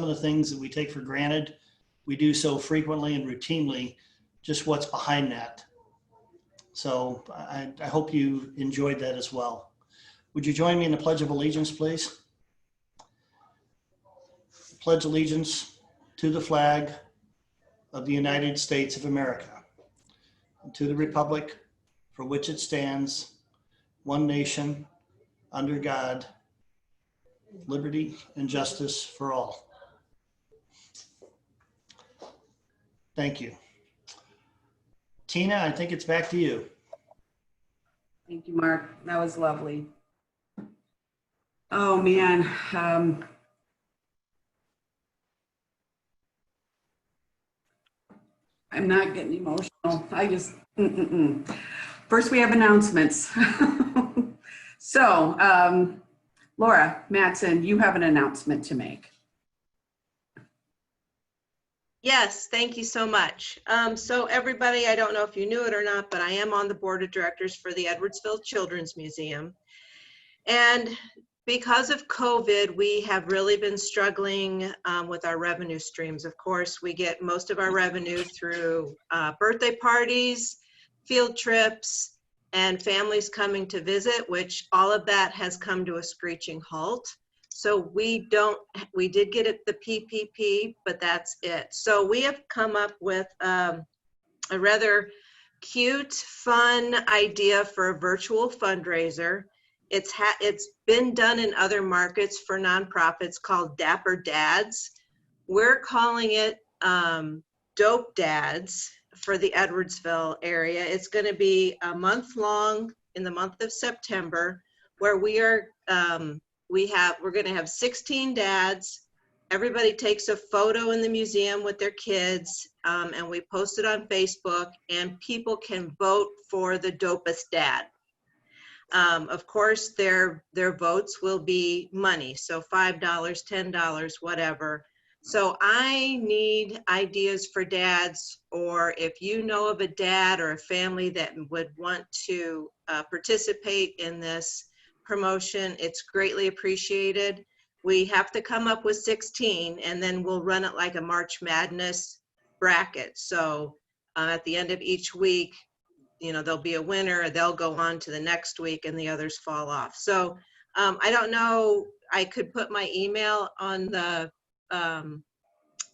of the things that we take for granted, we do so frequently and routinely, just what's behind that. So I hope you enjoyed that as well. Would you join me in the Pledge of Allegiance, please? Pledge allegiance to the flag of the United States of America, and to the republic for which it stands, one nation, under God, liberty and justice for all. Thank you. Tina, I think it's back to you. Thank you, Mark. That was lovely. Oh, man. I'm not getting emotional. I just, First, we have announcements. So, Laura Matson, you have an announcement to make. Yes, thank you so much. So everybody, I don't know if you knew it or not, but I am on the board of directors for the Edwardsville Children's Museum. And because of COVID, we have really been struggling with our revenue streams. Of course, we get most of our revenue through birthday parties, field trips, and families coming to visit, which all of that has come to a screeching halt. So we did get it, the PPP, but that's it. So we have come up with a rather cute, fun idea for a virtual fundraiser. It's been done in other markets for nonprofits called Dapper Dads. We're calling it Dope Dads for the Edwardsville area. It's going to be a month long in the month of September, where we are we're going to have 16 dads. Everybody takes a photo in the museum with their kids, and we post it on Facebook, and people can vote for the dopest dad. Of course, their votes will be money, so $5, $10, whatever. So I need ideas for dads, or if you know of a dad or a family that would want to participate in this promotion, it's greatly appreciated. We have to come up with 16, and then we'll run it like a March Madness bracket. So at the end of each week, you know, there'll be a winner, they'll go on to the next week, and the others fall off. So I don't know, I could put my email on the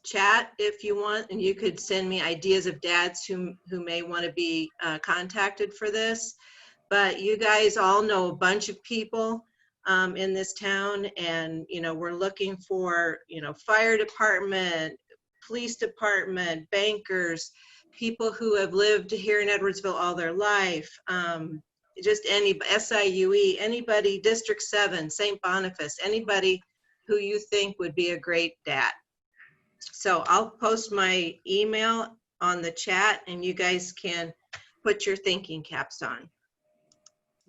chat if you want, and you could send me ideas of dads who may want to be contacted for this. But you guys all know a bunch of people in this town, and you know, we're looking for, you know, fire department, police department, bankers, people who have lived here in Edwardsville all their life, just any SIUE, anybody, District 7, St. Boniface, anybody who you think would be a great dad. So I'll post my email on the chat, and you guys can put your thinking caps on.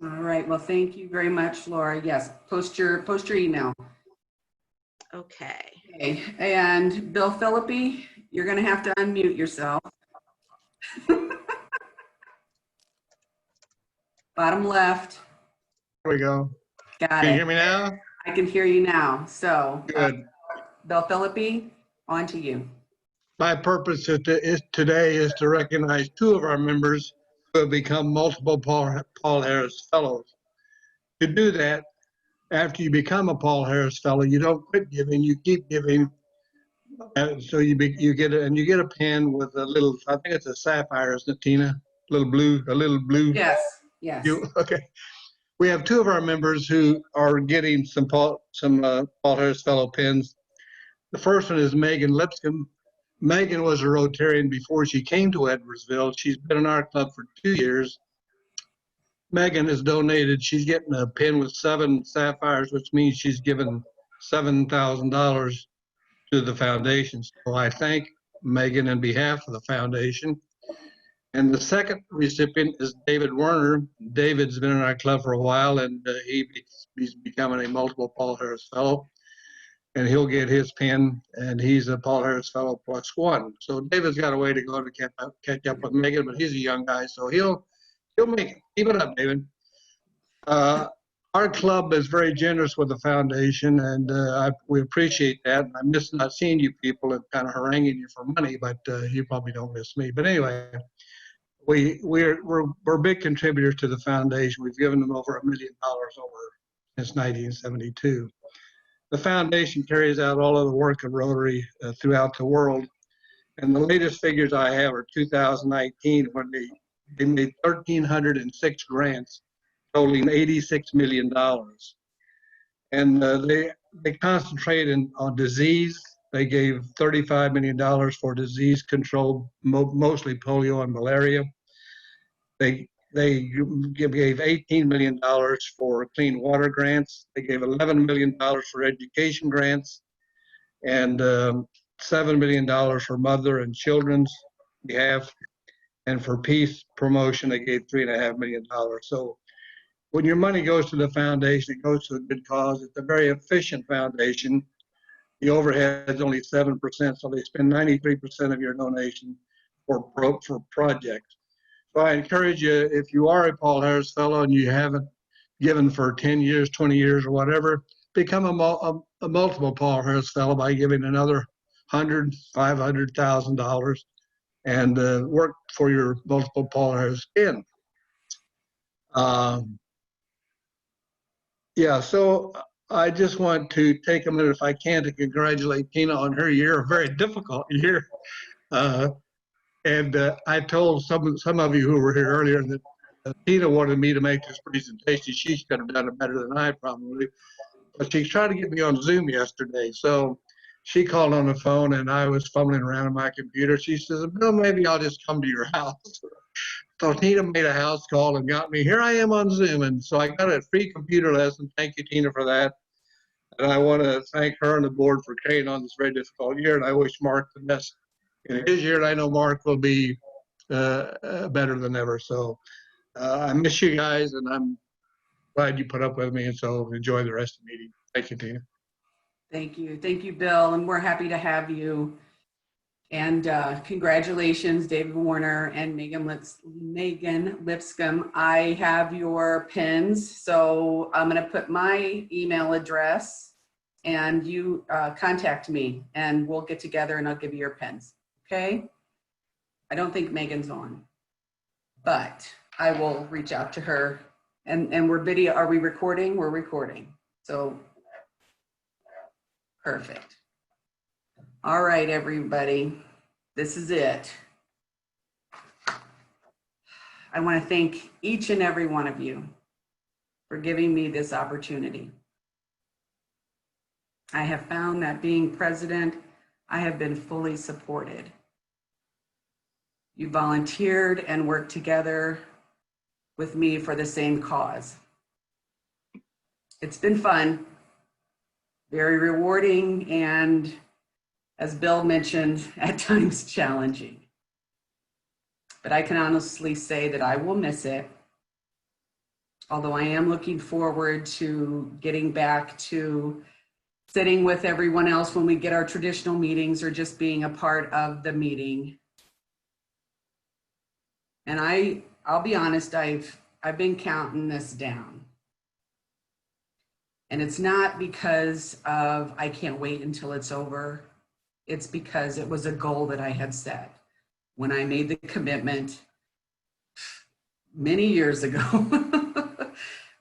All right. Well, thank you very much, Laura. Yes, post your email. Okay. Okay. And Bill Philippi, you're going to have to unmute yourself. Bottom left. There we go. Got Can it. you hear me now? I can hear you now. So, Good. Bill Philippi, on to you. My purpose today is to recognize two of our members who have become multiple Paul Harris Fellows. To do that, after you become a Paul Harris Fellow, you don't quit giving, you keep giving. So you get a pen with a little, I think it's a sapphire, isn't it, Tina? A little blue. Yes. Yes. Okay. We have two of our members who are getting some Paul Harris Fellow pins. The first one is Megan Lipscomb. Megan was a Rotarian before she came to Edwardsville. She's been in our club for 2 years. Megan has donated, she's getting a pin with 7 sapphires, which means she's given $7,000 to the foundation. So I thank Megan on behalf of the foundation. And the second recipient is David Werner. David's been in our club for a while, and he's becoming a multiple Paul Harris Fellow. And he'll get his pin, and he's a Paul Harris Fellow +1. So David's got a way to go to catch up with Megan, but he's a young guy, so he'll make it. Keep it up, David. Our our club is very generous with the foundation, and we appreciate that. I miss not seeing you people and kind of haranguing you for money, but you probably don't miss me. But anyway, we're big contributors to the foundation. We've given them over $1 million over since 1972. The foundation carries out all of the work of Rotary throughout the world. And the latest figures I have are 2019, when they made 1,306 grants totaling $86 million. And they concentrate on disease. They gave $35 million for disease control, mostly polio and malaria. They gave $18 million for clean water grants. They gave $11 million for education grants, and $7 million for mother and children's behalf. And for peace promotion, they gave $3.5 million. So when your money goes to the foundation, it goes to a good cause. It's a very efficient foundation. The overhead is only 7%, so they spend 93% of your donation for projects. So I encourage you, if you are a Paul Harris Fellow and you haven't given for 10 years, 20 years, or whatever, become a multiple Paul Harris Fellow by giving another $100,000, $500,000, and work for your multiple Paul Harris skin. Yeah, so I just want to take a minute, if I can, to congratulate Tina on her year, a very difficult year. I told some of you who were here earlier that Tina wanted me to make this presentation. She could have done it better than I probably, but she tried to get me on Zoom yesterday. So she called on the phone, and I was fumbling around on my computer. She says, "Bill, maybe I'll just come to your house." So Tina made a house call and got me. Here I am on Zoom, and so I got a free computer lesson. Thank you, Tina, for that. And I want to thank her and the board for carrying on this very difficult year. And I wish Marc the best in his year. And I know Marc will be better than ever. So I miss you guys, and I'm glad you put up with me. And so enjoy the rest of the meeting. Thank you, Tina. Thank you. Thank you, Bill. And we're happy to have you. And congratulations, David Warner and Megan Lipscomb. I have your pins, so I'm going to put my email address, and you contact me, and we'll get together, and I'll give you your pins. Okay? I don't think Megan's on, but I will reach out to her. And we're video. Are we recording? We're recording. So perfect. All right, everybody, this is it. I want to thank each and every one of you for giving me this opportunity. I have found that being president, I have been fully supported. You volunteered and worked together with me for the same cause. It's been fun, very rewarding, and as Bill mentioned, at times challenging. But I can honestly say that I will miss it. Although I am looking forward to getting back to sitting with everyone else when we get our traditional meetings, or just being a part of the meeting. And I'll be honest, I've been counting this down. And it's not because of I can't wait until it's over. It's because it was a goal that I had set when I made the commitment many years ago,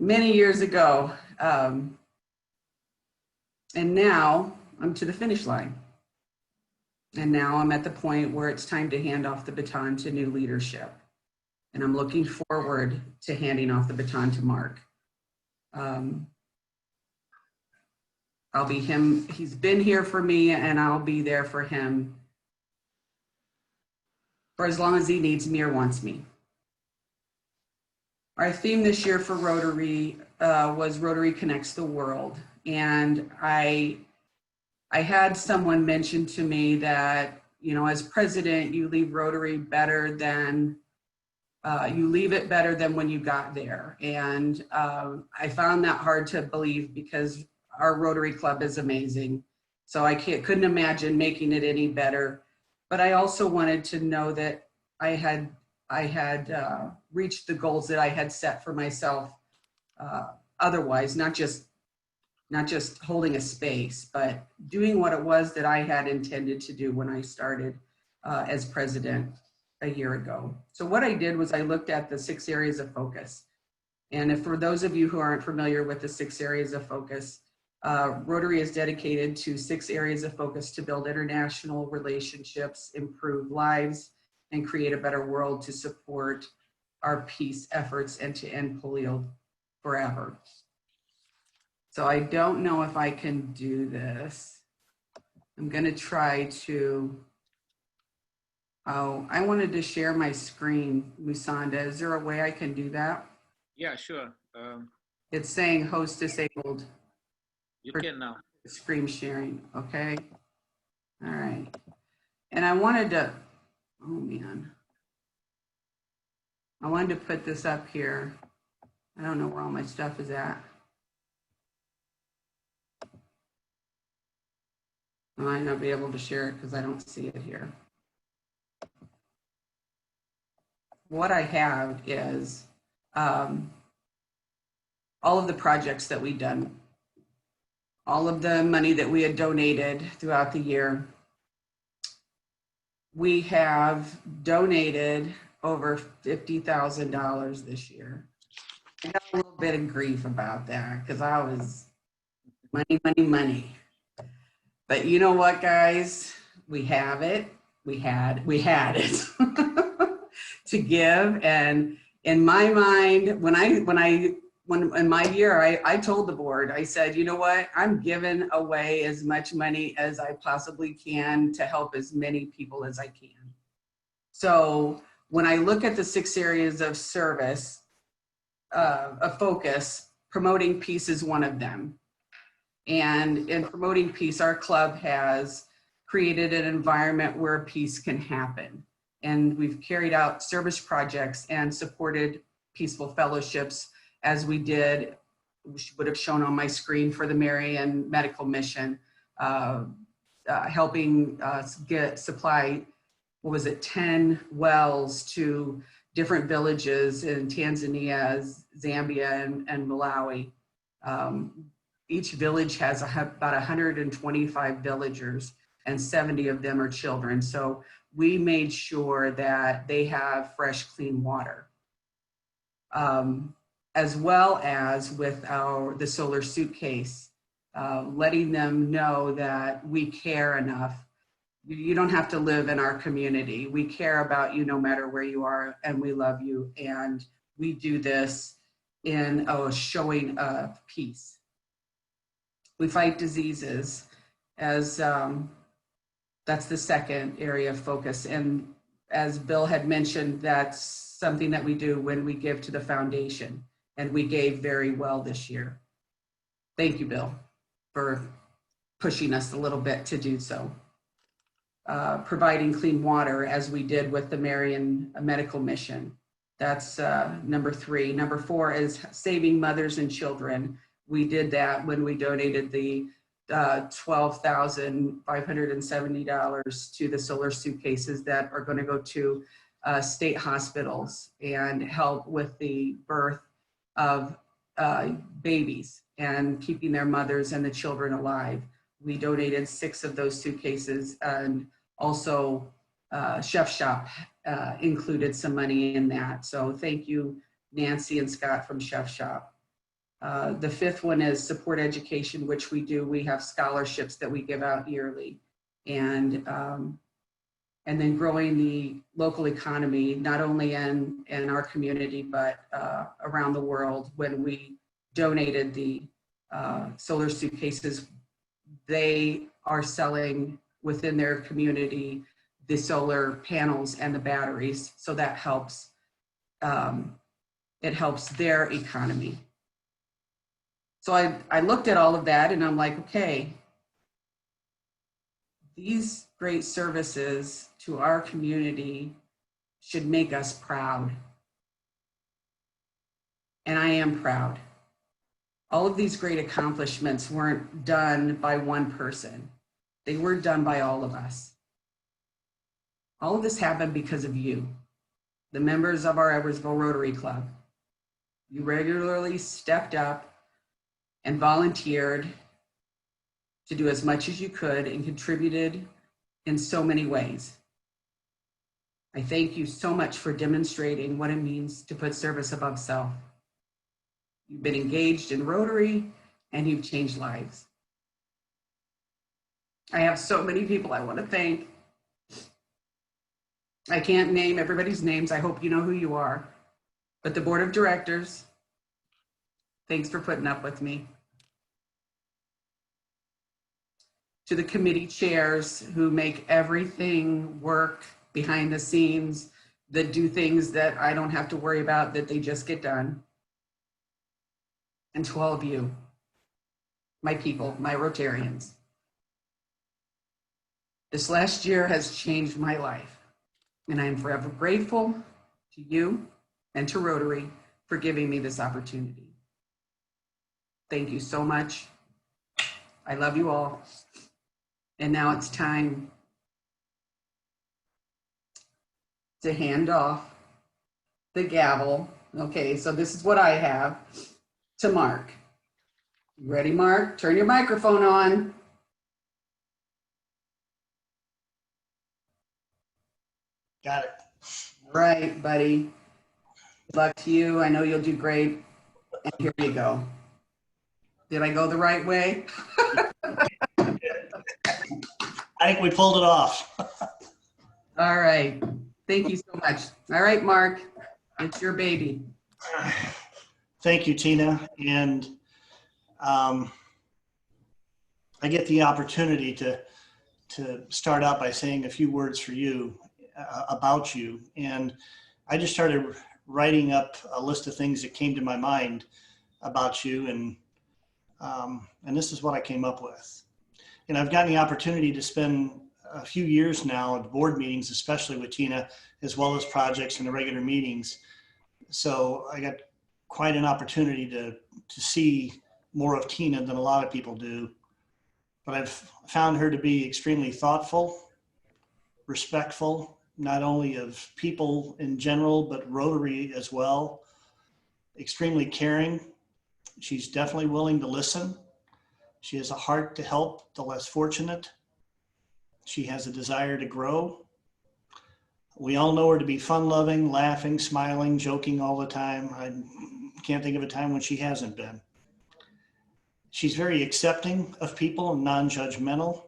many years ago. And now I'm to the finish line. And now I'm at the point where it's time to hand off the baton to new leadership. And I'm looking forward to handing off the baton to Marc. I'll be him. He's been here for me, and I'll be there for him for as long as he needs me or wants me. Our theme this year for Rotary was Rotary Connects the World. And I had someone mention to me that, you know, as president, you leave Rotary better than, you leave it better than when you got there. And I found that hard to believe, because our Rotary Club is amazing. So I couldn't imagine making it any better. But I also wanted to know that I had reached the goals that I had set for myself otherwise, not just holding a space, but doing what it was that I had intended to do when I started as president a year ago. So what I did was I looked at the 6 areas of focus. And if, for those of you who aren't familiar with the 6 areas of focus, Rotary is dedicated to 6 areas of focus to build international relationships, improve lives, and create a better world to support our peace efforts and to end polio forever. So I don't know if I can do this. I'm going to try to, I wanted to share my screen, Musanda. Is there a way I can do that? Yeah, sure. It's saying host disabled. You can now. Screen sharing, okay? All right. And I wanted to, oh man. I wanted to put this up here. I don't know where all my stuff is at. I might not be able to share it because I don't see it here. What I have is all of the projects that we've done, all of the money that we had donated throughout the year. We have donated over $50,000 this year. I got a little bit of grief about that because I was money, money, money. But you know what, guys? We have it. We had it to give. And in my mind, when in my year, I told the board, I said, you know what? I'm giving away as much money as I possibly can to help as many people as I can. So when I look at the 6 areas of service, of focus, promoting peace is one of them. And in promoting peace, our club has created an environment where peace can happen. And we've carried out service projects and supported peaceful fellowships, as we did, which would have shown on my screen, for the Marion Medical Mission, helping supply, 10 wells to different villages in Tanzania, Zambia, and Malawi. Each village has about 125 villagers, and 70 of them are children. So we made sure that they have fresh, clean water. As well as with the solar suitcase, letting them know that we care enough. You don't have to live in our community. We care about you no matter where you are, and we love you. And we do this in a showing of peace. We fight diseases, as that's the second area of focus. And as Bill had mentioned, that's something that we do when we give to the foundation. And we gave very well this year. Thank you, Bill, for pushing us a little bit to do so. Providing clean water, as we did with the Marion Medical Mission. That's number 3. Number 4 is saving mothers and children. We did that when we donated the $12,570 to the solar suitcases that are going to go to state hospitals and help with the birth of babies and keeping their mothers and the children alive. We donated 6 of those suitcases, and also Chef Shop included some money in that. So thank you, Nancy and Scott from Chef Shop. The 5th one is support education, which we do. We have scholarships that we give out yearly, and then growing the local economy, not only in our community, but around the world. When we donated the solar suitcases, they are selling within their community the solar panels and the batteries. So that helps, it helps their economy. So I looked at all of that and I'm like, okay, these great services to our community should make us proud. And I am proud. All of these great accomplishments weren't done by one person. They were done by all of us. All of this happened because of you, the members of our Edwardsville Rotary Club. You regularly stepped up and volunteered to do as much as you could and contributed in so many ways. I thank you so much for demonstrating what it means to put service above self. You've been engaged in Rotary and you've changed lives. I have so many people I want to thank. I can't name everybody's names. I hope you know who you are. But the board of directors, thanks for putting up with me. To the committee chairs who make everything work behind the scenes, that do things that I don't have to worry about, that they just get done. And to all of you, my people, my Rotarians. This last year has changed my life, and I am forever grateful to you and to Rotary for giving me this opportunity. Thank you so much. I love you all. And now it's time to hand off the gavel. Okay, so this is what I have, to Marc. You ready, Marc? Turn your microphone on. Got it. All right, buddy. Good luck to you. I know you'll do great. And here you go. Did I go the right way? I think we pulled it off. All right. Thank you so much. All right, Marc, it's your baby. Thank you, Tina. And I get the opportunity to start out by saying a few words for you, about you. And I just started writing up a list of things that came to my mind about you. And this is what I came up with. And I've gotten the opportunity to spend a few years now at board meetings, especially with Tina, as well as projects and the regular meetings. So I got quite an opportunity to see more of Tina than a lot of people do. But I've found her to be extremely thoughtful, respectful, not only of people in general, but Rotary as well. Extremely caring. She's definitely willing to listen. She has a heart to help the less fortunate. She has a desire to grow. We all know her to be fun-loving, laughing, smiling, joking all the time. I can't think of a time when she hasn't been. She's very accepting of people and non-judgmental.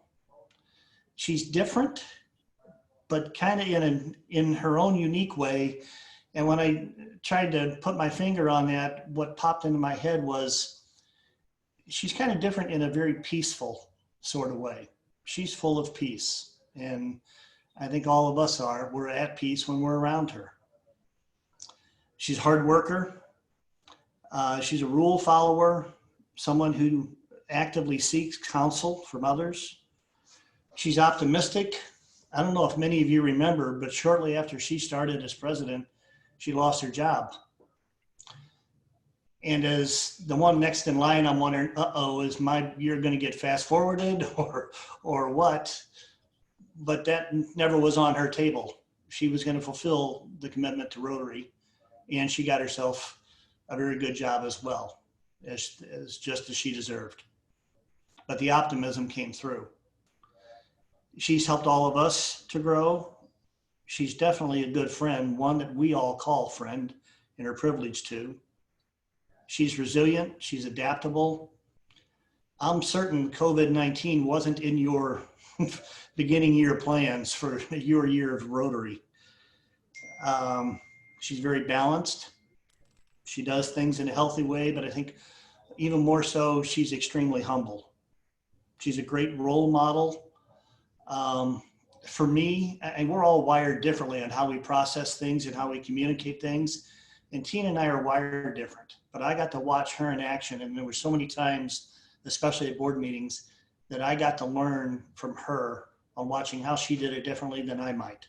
She's different, but kind of in her own unique way. And when I tried to put my finger on that, what popped into my head was she's kind of different in a very peaceful sort of way. She's full of peace. And I think all of us are. We're at peace when we're around her. She's a hard worker. She's a rule follower, someone who actively seeks counsel from others. She's optimistic. I don't know if many of you remember, but shortly after she started as president, she lost her job. And as the one next in line, I'm wondering, is my year going to get fast forwarded or what? But that never was on her table. She was going to fulfill the commitment to Rotary, and she got herself a very good job as well, as just as she deserved. But the optimism came through. She's helped all of us to grow. She's definitely a good friend, one that we all call friend and are privileged to. She's resilient, she's adaptable. I'm certain COVID-19 wasn't in your beginning year plans for your year of Rotary. She's very balanced. She does things in a healthy way, but I think even more so, she's extremely humble. She's a great role model. For me, and we're all wired differently on how we process things and how we communicate things. And Tina and I are wired different, but I got to watch her in action. And there were so many times, especially at board meetings, that I got to learn from her on watching how she did it differently than I might.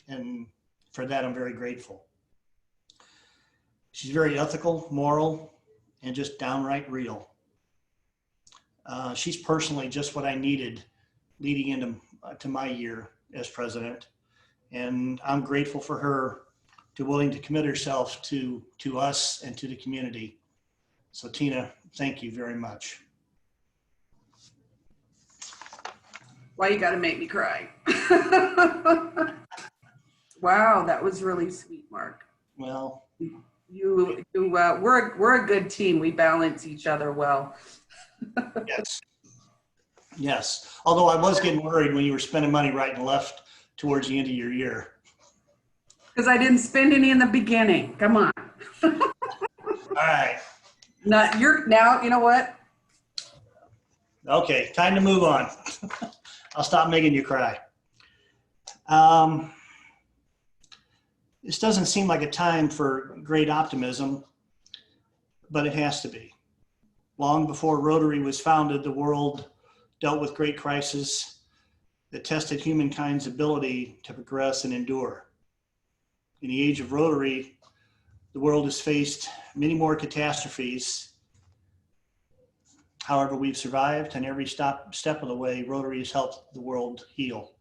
And for that, I'm very grateful. She's very ethical, moral, and just downright real. She's personally just what I needed leading into my year as president. And I'm grateful for her to willing to commit herself to us and to the community. So Tina, thank you very much. Why you gotta make me cry? Wow, that was really sweet, Mark. Well, We're a good team. We balance each other well. yes. Yes. Although I was getting worried when you were spending money right and left towards the end of your year. Because I didn't spend any in the beginning. Come on. All right. Now, you know what? Okay, time to move on. I'll stop making you cry. This doesn't seem like a time for great optimism, but it has to be. Long before Rotary was founded, the world dealt with great crises that tested humankind's ability to progress and endure. In the age of Rotary, the world has faced many more catastrophes. However, we've survived, and every step of the way, Rotary has helped the world heal.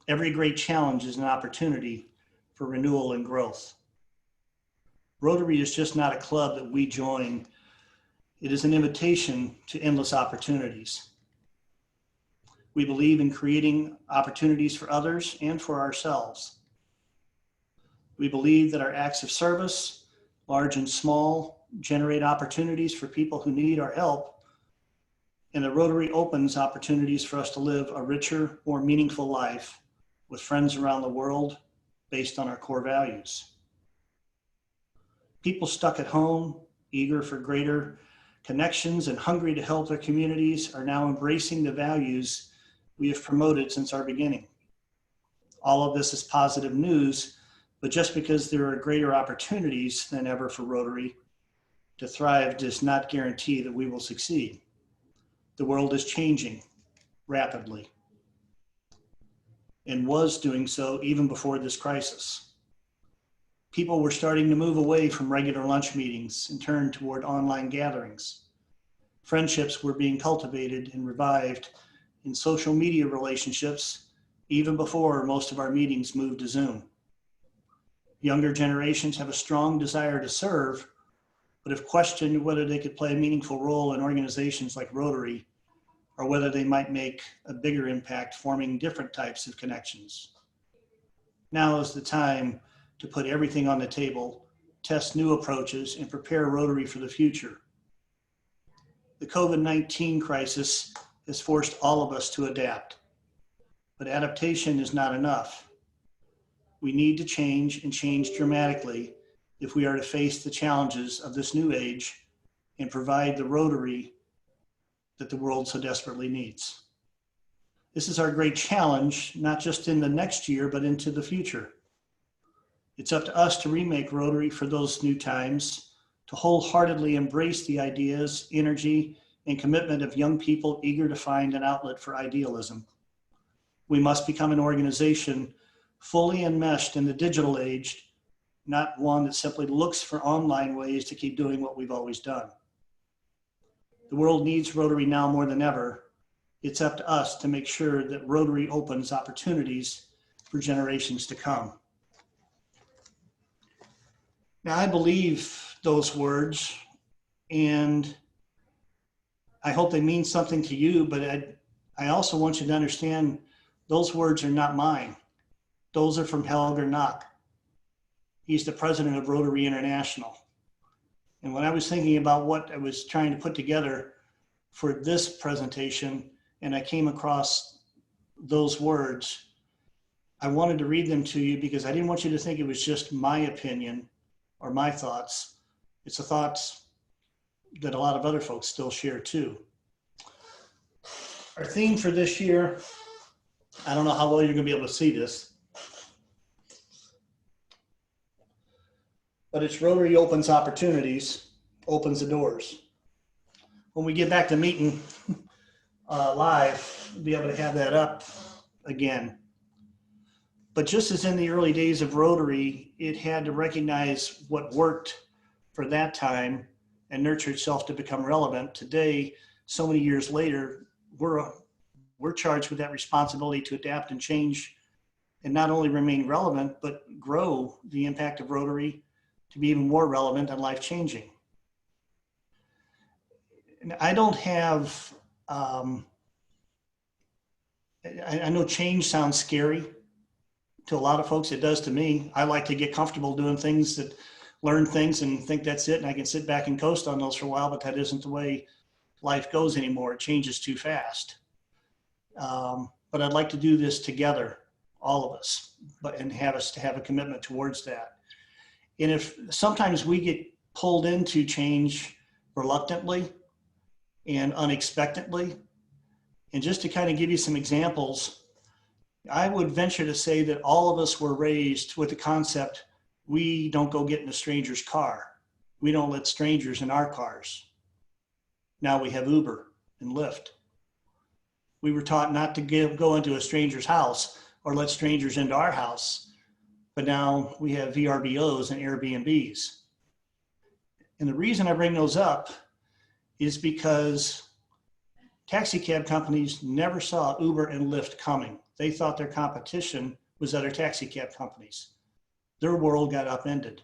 Every great challenge is an opportunity for renewal and growth. Rotary is just not a club that we join. It is an invitation to endless opportunities. We believe in creating opportunities for others and for ourselves. We believe that our acts of service, large and small, generate opportunities for people who need our help, and the Rotary opens opportunities for us to live a richer, more meaningful life with friends around the world based on our core values. People stuck at home, eager for greater connections and hungry to help their communities, are now embracing the values we have promoted since our beginning. All of this is positive news, but just because there are greater opportunities than ever for Rotary to thrive does not guarantee that we will succeed. The world is changing rapidly and was doing so even before this crisis. People were starting to move away from regular lunch meetings and turn toward online gatherings. Friendships were being cultivated and revived in social media relationships even before most of our meetings moved to Zoom. Younger generations have a strong desire to serve, but have questioned whether they could play a meaningful role in organizations like Rotary, or whether they might make a bigger impact forming different types of connections. Now is the time to put everything on the table, test new approaches, and prepare Rotary for the future. The COVID-19 crisis has forced all of us to adapt, but adaptation is not enough. We need to change and change dramatically if we are to face the challenges of this new age and provide the Rotary that the world so desperately needs. This is our great challenge, not just in the next year, but into the future. It's up to us to remake Rotary for those new times, to wholeheartedly embrace the ideas, energy, and commitment of young people eager to find an outlet for idealism. We must become an organization fully enmeshed in the digital age, not one that simply looks for online ways to keep doing what we've always done. The world needs Rotary now more than ever. It's up to us to make sure that Rotary opens opportunities for generations to come. Now, I believe those words, and I hope they mean something to you, but I also want you to understand those words are not mine. Those are from Helger Knock. He's the president of Rotary International. And when I was thinking about what I was trying to put together for this presentation, and I came across those words, I wanted to read them to you because I didn't want you to think it was just my opinion or my thoughts. It's the thoughts that a lot of other folks still share too. Our theme for this year, I don't know how well you're gonna be able to see this, but it's Rotary opens opportunities, opens the doors. When we get back to meeting live, we'll be able to have that up again. But just as in the early days of Rotary, it had to recognize what worked for that time and nurture itself to become relevant. Today, so many years later, we're charged with that responsibility to adapt and change and not only remain relevant, but grow the impact of Rotary to be even more relevant and life-changing. And I don't have, I know change sounds scary to a lot of folks. It does to me. I like to get comfortable doing things, that learn things and think that's it, and I can sit back and coast on those for a while, but that isn't the way life goes anymore. It changes too fast. But I'd like to do this together, all of us, and have us to have a commitment towards that. And if sometimes we get pulled into change reluctantly and unexpectedly, and just to kind of give you some examples, I would venture to say that all of us were raised with the concept, we don't go get in a stranger's car. We don't let strangers in our cars. Now we have Uber and Lyft. We were taught not to go into a stranger's house or let strangers into our house, but now we have VRBOs and Airbnbs. And the reason I bring those up is because taxi cab companies never saw Uber and Lyft coming. They thought their competition was other taxi cab companies. Their world got upended.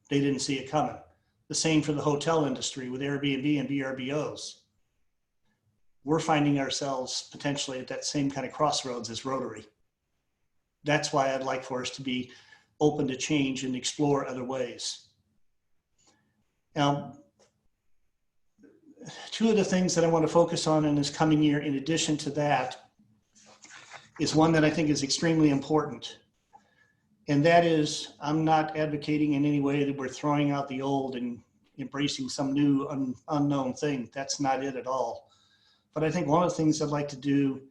They didn't see it coming. The same for the hotel industry with Airbnb and VRBOs. We're finding ourselves potentially at that same kind of crossroads as Rotary. That's why I'd like for us to be open to change and explore other ways. Now, two of the things that I want to focus on in this coming year, in addition to that, is one that I think is extremely important. And that is, I'm not advocating in any way that we're throwing out the old and embracing some new unknown thing. That's not it at all. But I think one of the things I'd like to do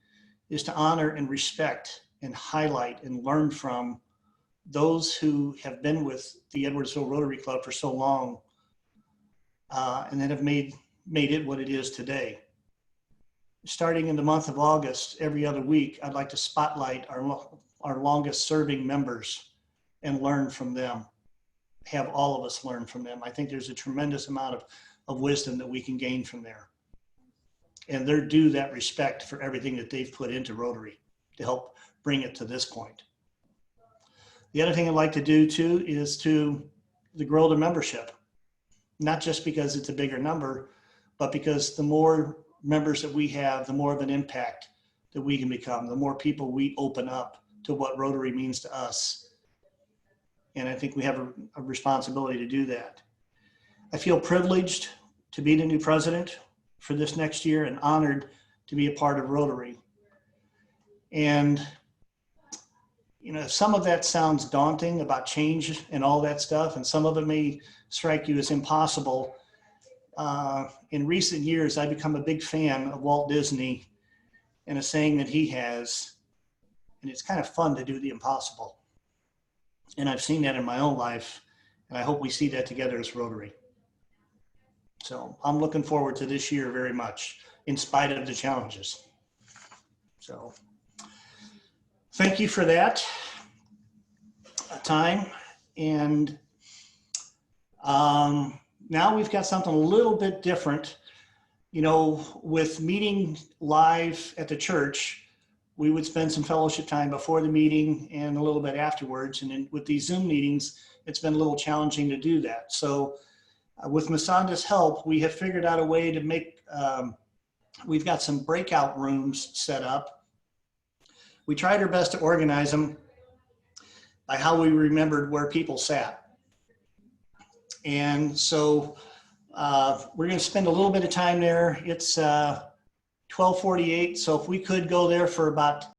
is to honor and respect and highlight and learn from those who have been with the Edwardsville Rotary Club for so long and that have made it what it is today. Starting in the month of August, every other week, I'd like to spotlight our longest serving members and learn from them. Have all of us learn from them. I think there's a tremendous amount of wisdom that we can gain from there. And they're due that respect for everything that they've put into Rotary to help bring it to this point. The other thing I'd like to do too is to grow the membership, not just because it's a bigger number, but because the more members that we have, the more of an impact that we can become, the more people we open up to what Rotary means to us. And I think we have a responsibility to do that. I feel privileged to be the new president for this next year and honored to be a part of Rotary. And, you know, some of that sounds daunting about change and all that stuff, and some of it may strike you as impossible. In recent years, I've become a big fan of Walt Disney and a saying that he has, and it's kind of fun to do the impossible. And I've seen that in my own life, and I hope we see that together as Rotary. So I'm looking forward to this year very much, in spite of the challenges. So thank you for that time. And now we've got something a little bit different. You know, with meeting live at the church, we would spend some fellowship time before the meeting and a little bit afterwards. And then with these Zoom meetings, it's been a little challenging to do that. So with Masanda's help, we have figured out a way to make, we've got some breakout rooms set up. We tried our best to organize them by how we remembered where people sat. And so we're going to spend a little bit of time there. It's 12:48, so if we could go there for about